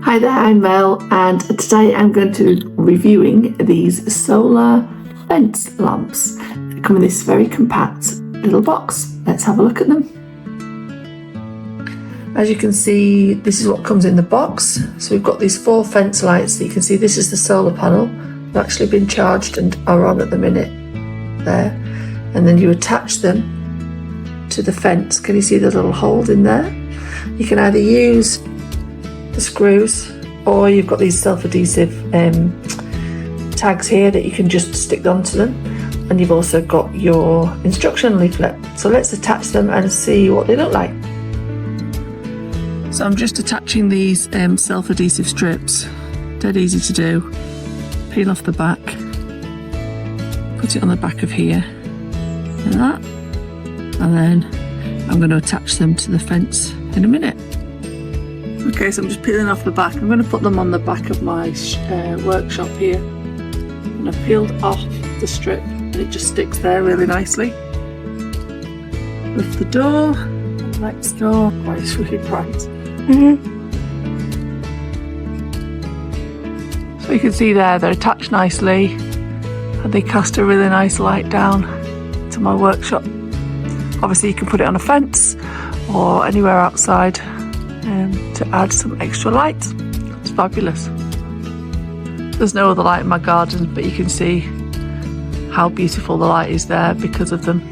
Hi there, I'm Mel, and today I'm going to be reviewing these solar fence lamps. They come in this very compact little box. Let's have a look at them. As you can see, this is what comes in the box. So we've got these 4 fence lights that you can see. This is the solar panel. They've actually been charged and are on at the minute there. And then you attach them to the fence. Can you see the little hole in there? You can either use the screws, or you've got these self-adhesive tags here that you can just stick onto them, and you've also got your instruction leaflet. So let's attach them and see what they look like. So I'm just attaching these self-adhesive strips. Dead easy to do. Peel off the back, put it on the back of here like that, and then I'm going to attach them to the fence in a minute. Okay, so I'm just peeling off the back. I'm going to put them on the back of my workshop here. And I've peeled off the strip and it just sticks there really nicely. Lift the door, next door. Oh, it's really bright. So you can see there, they're attached nicely and they cast a really nice light down to my workshop. Obviously you can put it on a fence or anywhere outside to add some extra light. It's fabulous. There's no other light in my garden, but you can see how beautiful the light is there because of them.